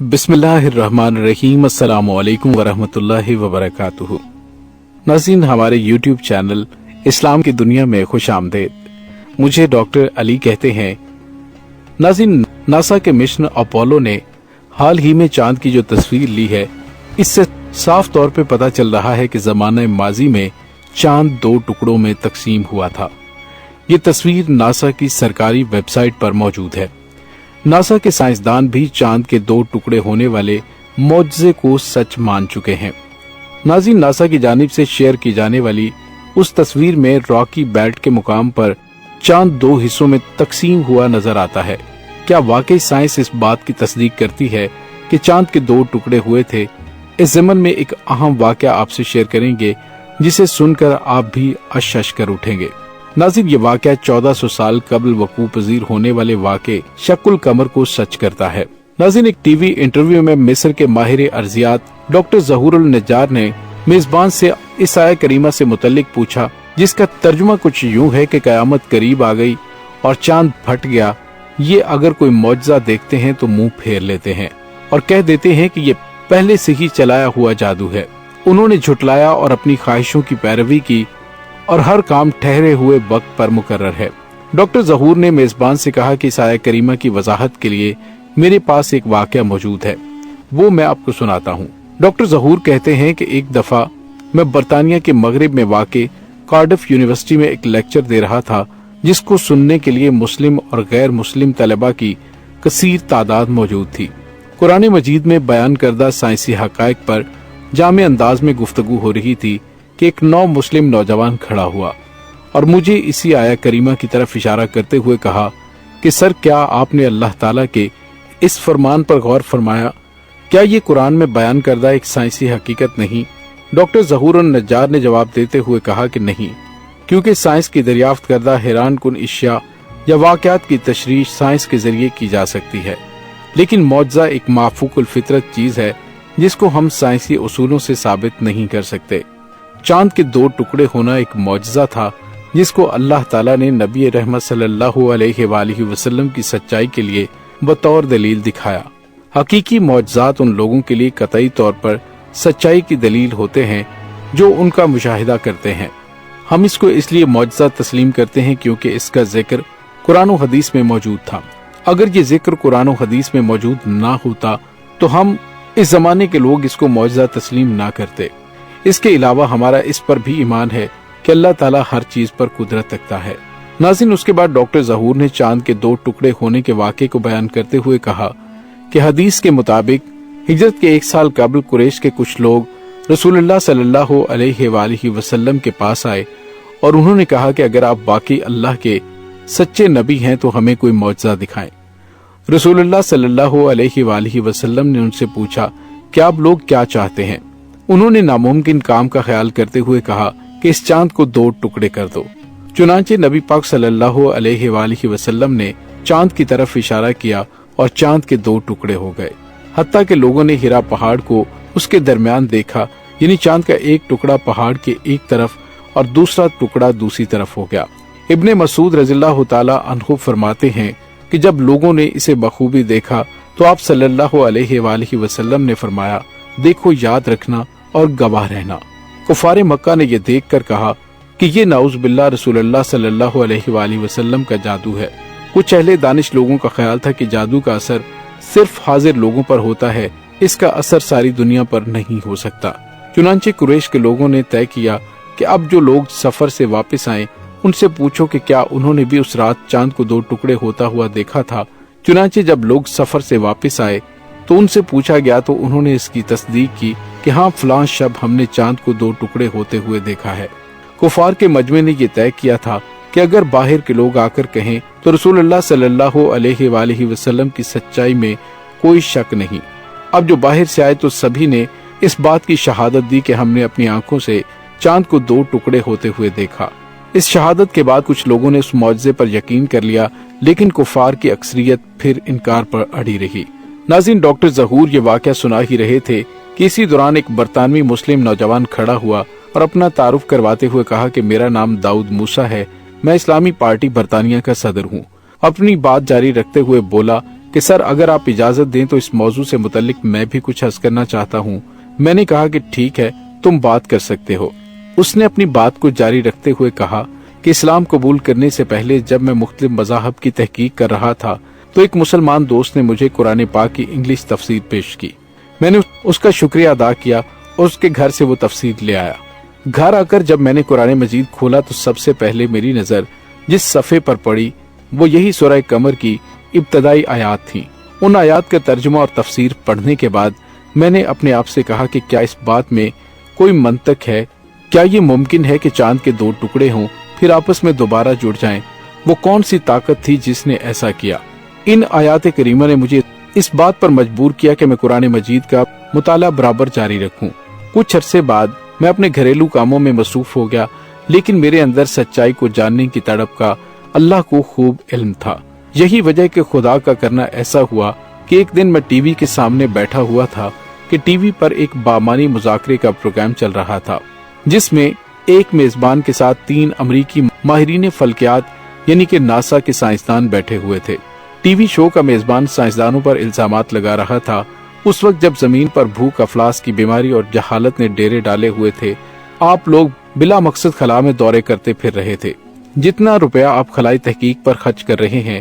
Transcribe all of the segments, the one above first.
बिस्मिल्लाहिर्रहमानिर्रहीम। अस्सलामु अलैकुम वरहमतुल्लाहि वबरकातुहू। नाज़रीन, हमारे यूट्यूब चैनल इस्लाम की दुनिया में खुश आमदेद। मुझे डॉक्टर अली कहते हैं। नाज़रीन, नासा के मिशन अपोलो ने हाल ही में चांद की जो तस्वीर ली है, इससे साफ तौर पे पता चल रहा है कि ज़माने माजी में चांद दो टुकड़ों में तकसीम हुआ था। ये तस्वीर नासा की सरकारी वेबसाइट पर मौजूद है। नासा के साइंसदान भी चांद के दो टुकड़े होने वाले मौजज़े को सच मान चुके हैं। नाज़रीन, नासा की जानिब से शेयर की जाने वाली उस तस्वीर में रॉकी बेल्ट के मुकाम पर चांद दो हिस्सों में तकसीम हुआ नजर आता है। क्या वाकई साइंस इस बात की तस्दीक करती है कि चांद के दो टुकड़े हुए थे? इस ज़मन में एक अहम वाकया आपसे शेयर करेंगे, जिसे सुनकर आप भी अश कर उठेंगे। नाज़रीन, ये वाकया 1400 साल कबल वकूअ पजीर होने वाले वाक़े शक्कुल कमर को सच करता है। नाज़रीन, एक टीवी इंटरव्यू में मिस्र के माहिर अर्जियात डॉक्टर ज़हूरुल नज्जार ने मेजबान से इस आया करीमा से मुतल्लिक पूछा, जिसका तर्जुमा कुछ यूं है कि कयामत करीब आ गई और चांद फट गया। ये अगर कोई मौजज़ा देखते हैं तो मुंह फेर लेते हैं और कह देते हैं कि ये पहले से ही चलाया हुआ जादू है। उन्होंने झुटलाया और अपनी ख्वाहिशों की पैरवी की और हर काम ठहरे हुए वक्त पर मुकर्रर है। डॉक्टर ज़हूर ने मेजबान से कहा कि इस आया करीमा की वजाहत के लिए मेरे पास एक वाकया मौजूद है, वो मैं आपको सुनाता हूँ। डॉक्टर ज़हूर कहते हैं कि एक दफा मैं बरतानिया के मगरिब में वाक़े कार्डिफ यूनिवर्सिटी में एक लेक्चर दे रहा था, जिसको सुनने के लिए मुस्लिम और गैर मुस्लिम तलबा की कसीर तादाद मौजूद थी। कुरान मजीद में बयान करदा साइंसी हकायक पर जामे अंदाज में गुफ्तगू हो रही थी कि एक नौ मुस्लिम नौजवान खड़ा हुआ और मुझे इसी आया करीमा की तरफ इशारा करते हुए कहा कि सर, क्या आपने अल्लाह ताला के इस फरमान पर गौर फरमाया? क्या ये कुरान में बयान करदा एक साइंसी हकीकत नहीं? डॉक्टर ज़हूरुल नज्जार ने जवाब देते हुए कहा कि नहीं, क्योंकि साइंस की दरियाफ्त करदा हैरान कुन इश्या या वाक़यात की तशरीह साइंस के जरिए की जा सकती है, लेकिन मौजज़ा एक माफूकुल फितरत चीज है जिसको हम साइंसी उसूलों से साबित नहीं कर सकते। चांद के दो टुकड़े होना एक मौजज़ा था, जिसको अल्लाह ताला ने नबी रहमत सल्लल्लाहु अलैहि वसल्लम की सच्चाई के लिए बतौर दलील दिखाया। हकीकी मौजज़ात उन लोगों के लिए कतई तौर पर सच्चाई की दलील होते हैं जो उनका मुशाहिदा करते हैं। हम इसको इसलिए मौजज़ा तस्लीम करते हैं क्योंकि इसका जिक्र कुरान और हदीस में मौजूद था। अगर ये जिक्र कुरान और हदीस में मौजूद ना होता तो हम इस जमाने के लोग इसको मौजज़ा तस्लीम ना करते। इसके अलावा हमारा इस पर भी ईमान है कि अल्लाह ताला हर चीज पर कुदरत रखता है। नाज़रीन, उसके बाद डॉक्टर ज़हूर ने चांद के दो टुकड़े होने के वाक़े को बयान करते हुए कहा कि हदीस के मुताबिक हिजरत के 1 साल कबल कुरैश के कुछ लोग रसूलुल्लाह सल्लल्लाहु अलैहि वसल्लम के पास आए और उन्होंने कहा कि अगर आप वाकई अल्लाह के सच्चे नबी हैं तो हमें कोई मौजज़ा दिखाएं। रसूलुल्लाह सल्लल्लाहु अलैहि वसल्लम ने उनसे पूछा कि आप लोग क्या चाहते हैं? उन्होंने नामुमकिन काम का ख्याल करते हुए कहा कि इस चांद को दो टुकड़े कर दो। चुनांचे नबी पाक सल्लल्लाहु अलैहि वसल्लम ने चांद की तरफ इशारा किया और चांद के दो टुकड़े हो गए। हत्ता के लोगों ने हिरा पहाड़ को उसके दरमियान देखा, यानी चांद का एक टुकड़ा पहाड़ के एक तरफ और दूसरा टुकड़ा दूसरी तरफ हो गया। इब्ने मसूद रज़ियल्लाहु ताला अन्हु फरमाते हैं कि जब लोगों ने इसे बखूबी देखा तो आप सल्लल्लाहु अलैहि वसल्लम ने फरमाया, देखो, याद रखना और गवाह रहना। कुफारे मक्का ने यह देखकर कहा कि ये नाउज़ बिल्लाह रसूलुल्लाह सल्लल्लाहु अलैहि वसल्लम का जादू है। कुछ अहले दानिश लोगों का ख्याल था कि जादू का असर सिर्फ हाजिर लोगों पर होता है, इसका असर सारी दुनिया पर नहीं हो सकता। चुनांचे कुरैश के लोगों ने तय किया कि अब जो लोग सफर से वापस आए उनसे पूछो कि क्या उन्होंने भी उस रात चांद को दो टुकड़े होता हुआ देखा था। चुनांचे जब लोग सफर से वापस आए तो उनसे पूछा गया तो उन्होंने इसकी तस्दीक की कि हाँ, फलां शब हमने चांद को दो टुकड़े होते हुए देखा है। कुफार के मजमे ने यह तय किया था कि अगर बाहर के लोग आकर कहें तो रसूलुल्लाह सल्लल्लाहु अलैहि वसल्लम की सच्चाई में कोई शक नहीं। अब जो बाहर से आए तो सभी ने इस बात की शहादत दी कि हमने अपनी आंखों से चांद को दो टुकड़े होते हुए देखा। इस शहादत के बाद कुछ लोगों ने उस मौजज़े पर यकीन कर लिया, लेकिन कुफार की अक्सरियत फिर इनकार पर अड़ी रही। नाज़रीन, डॉक्टर ज़हूर ये वाकया सुना ही रहे थे कि इसी दौरान एक बरतानवी मुस्लिम नौजवान खड़ा हुआ और अपना तारुफ करवाते हुए कहा कि मेरा नाम दाऊद मूसा है, मैं इस्लामी पार्टी बरतानिया का सदर हूँ। अपनी बात जारी रखते हुए बोला کہ سر اگر آپ اجازت دیں تو اس موضوع سے متعلق میں بھی کچھ عرض کرنا چاہتا ہوں۔ میں نے کہا کہ ٹھیک ہے، تم بات کر سکتے ہو۔ اس نے اپنی بات کو جاری رکھتے ہوئے کہا کہ اسلام قبول کرنے سے پہلے جب میں مختلف مذاہب کی تحقیق کر رہا تھا تو ایک مسلمان دوست نے مجھے قرآن پاک کی انگلش تفسیر پیش کی۔ میں نے اس کا شکریہ ادا کیا اور اس کے گھر سے وہ تفسیر لے آیا۔ گھر آ کر جب میں نے قرآن مجید کھولا تو سب سے پہلے میری نظر جس صفحے پر پڑی وہ یہی سورہ قمر کی ابتدائی آیات تھیں۔ ان آیات کا ترجمہ اور تفسیر پڑھنے کے بعد میں نے اپنے آپ سے کہا کہ کیا اس بات میں کوئی منطق ہے؟ کیا یہ ممکن ہے کہ چاند کے دو ٹکڑے ہوں پھر آپس میں دوبارہ جڑ جائیں؟ وہ کون سی طاقت تھی جس نے ایسا کیا؟ ان آیات کریمہ نے مجھے اس بات پر مجبور کیا کہ میں قرآن مجید کا مطالعہ برابر جاری رکھوں۔ کچھ عرصے بعد میں اپنے گھریلو کاموں میں مصروف ہو گیا، لیکن میرے اندر سچائی کو جاننے کی تڑپ کا اللہ کو خوب علم تھا۔ یہی وجہ کہ خدا کا کرنا ایسا ہوا کہ ایک دن میں ٹی وی کے سامنے بیٹھا ہوا تھا کہ ٹی وی پر ایک بامانی مذاکرے کا پروگرام چل رہا تھا، جس میں ایک میزبان کے ساتھ 3 امریکی ماہرین فلکیات یعنی کہ ناسا کے سائنسدان بیٹھے ہوئے تھے۔ ٹی وی شو کا میزبان سائنسدانوں پر الزامات لگا رہا تھا۔ اس وقت جب زمین پر بھوک، افلاس کی بیماری اور جہالت نے ڈیرے ڈالے ہوئے تھے، آپ لوگ بلا مقصد خلا میں دورے کرتے پھر رہے تھے۔ جتنا روپیہ آپ خلائی تحقیق پر خرچ کر رہے ہیں،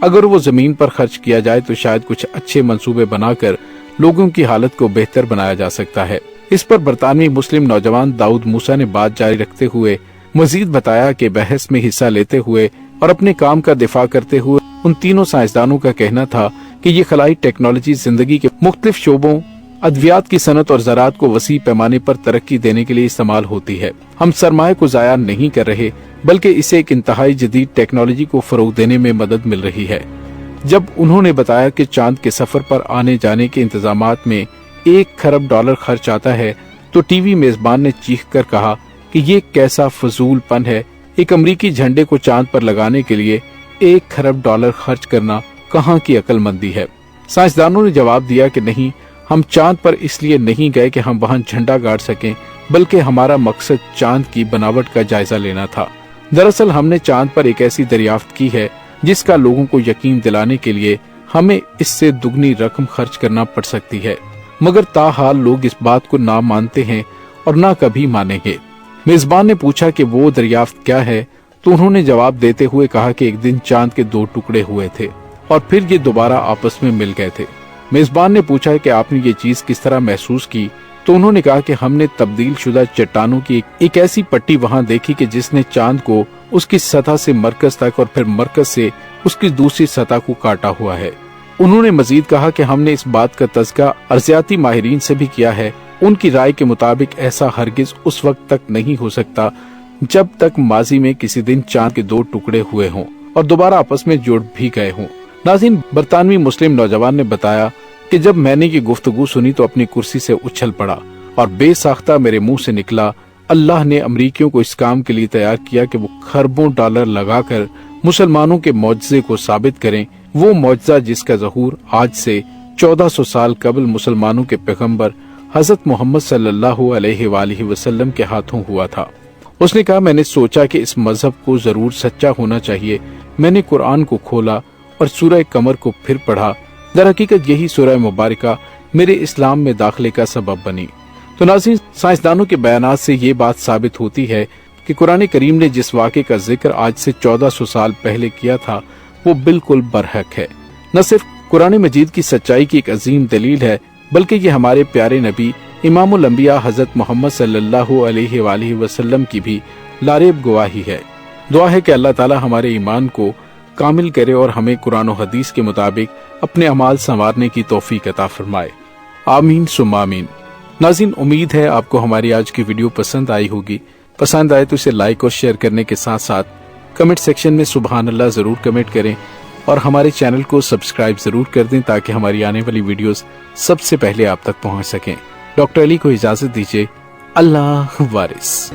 اگر وہ زمین پر خرچ کیا جائے تو شاید کچھ اچھے منصوبے بنا کر لوگوں کی حالت کو بہتر بنایا جا سکتا ہے۔ اس پر برطانوی مسلم نوجوان داؤد موسیٰ نے بات جاری رکھتے ہوئے مزید بتایا کہ بحث میں حصہ لیتے ہوئے اور اپنے کام کا دفاع کرتے ہوئے ان تینوں سائنسدانوں کا کہنا تھا کہ یہ خلائی ٹیکنالوجی زندگی کے مختلف شعبوں، ادویات کی صنعت اور زراعت کو وسیع پیمانے پر ترقی دینے کے لیے استعمال ہوتی ہے۔ ہم سرمایہ کو ضائع نہیں کر رہے بلکہ اسے ایک انتہائی جدید ٹیکنالوجی کو فروغ دینے میں مدد مل رہی ہے۔ جب انہوں نے بتایا کہ چاند کے سفر پر آنے جانے کے انتظامات میں $1 کھرب خرچ آتا ہے تو ٹی وی میزبان نے چیخ کر کہا کہ یہ کیسا فضول پن ہے، ایک امریکی جھنڈے کو چاند پر لگانے کے لیے $1 کھرب خرچ کرنا کہاں کی عقل مندی ہے؟ سائنسدانوں نے جواب دیا کہ نہیں، ہم چاند پر اس لیے نہیں گئے کہ ہم وہاں جھنڈا گاڑ سکیں، بلکہ ہمارا مقصد چاند کی بناوٹ کا جائزہ لینا تھا۔ دراصل ہم نے چاند پر ایک ایسی دریافت کی ہے جس کا لوگوں کو یقین دلانے کے لیے ہمیں اس سے دگنی رقم خرچ کرنا پڑ سکتی ہے، مگر تاحال لوگ اس بات کو نہ مانتے ہیں اور نہ کبھی مانیں گے۔ میزبان نے پوچھا کہ وہ دریافت کیا ہے تو انہوں نے جواب دیتے ہوئے کہا کہ ایک دن چاند کے 2 ٹکڑے ہوئے تھے اور پھر یہ دوبارہ آپس میں مل گئے تھے۔ میزبان نے پوچھا کہ آپ نے یہ چیز کس طرح محسوس کی تو انہوں نے کہا کہ ہم نے تبدیل شدہ چٹانوں کی ایک ایسی پٹی وہاں دیکھی کہ جس نے چاند کو اس کی سطح سے مرکز تک اور پھر مرکز سے اس کی دوسری سطح کو کاٹا ہوا ہے۔ انہوں نے مزید کہا کہ ہم نے اس بات کا تذکرہ ارضیاتی ماہرین سے بھی کیا ہے، ان کی رائے کے مطابق ایسا ہرگز اس وقت تک نہیں ہو سکتا جب تک ماضی میں کسی دن چاند کے 2 ٹکڑے ہوئے ہوں اور دوبارہ آپس میں جڑ بھی گئے ہوں۔ ناظرین، برطانوی مسلم نوجوان نے بتایا کہ جب میں نے یہ گفتگو سنی تو اپنی کرسی سے اچھل پڑا اور بے ساختہ میرے منہ سے نکلا، اللہ نے امریکیوں کو اس کام کے لیے تیار کیا کہ وہ کھربوں ڈالر لگا کر مسلمانوں کے معجزے کو ثابت کریں، وہ معجزہ جس کا ظہور آج سے 1400 سال قبل مسلمانوں کے پیغمبر حضرت محمد صلی اللہ علیہ وآلہ وسلم کے ہاتھوں ہوا تھا۔ اس نے کہا، میں نے سوچا کہ اس مذہب کو ضرور سچا ہونا چاہیے۔ میں نے قرآن کو کھولا اور سورہ قمر کو پھر پڑھا۔ در حقیقت یہی سورہ مبارکہ میرے اسلام میں داخلے کا سبب بنی۔ تو ناظرین، سائنسدانوں کے بیانات سے یہ بات ثابت ہوتی ہے کہ قرآن کریم نے جس واقعے کا ذکر آج سے 1400 سال پہلے کیا تھا وہ بالکل برحق ہے۔ نہ صرف قرآن مجید کی سچائی کی ایک عظیم دلیل ہے بلکہ یہ ہمارے پیارے نبی امام الانبیاء حضرت محمد صلی اللہ علیہ وآلہ وسلم کی بھی لاریب گواہی ہے۔ دعا ہے کہ اللہ تعالی ہمارے ایمان کو کامل کرے اور ہمیں قرآن و حدیث کے مطابق اپنے اعمال سنوارنے کی توفیق عطا فرمائے، آمین ثم آمین۔ ناظرین، امید ہے آپ کو ہماری آج کی ویڈیو پسند آئی ہوگی۔ پسند آئے تو اسے لائک اور شیئر کرنے کے ساتھ ساتھ کمنٹ سیکشن میں سبحان اللہ ضرور کمنٹ کریں اور ہمارے چینل کو سبسکرائب ضرور کر دیں تاکہ ہماری آنے والی ویڈیوز سب سے پہلے آپ تک پہنچ سکیں۔ ڈاکٹر علی کو اجازت دیجیے، اللہ وارث۔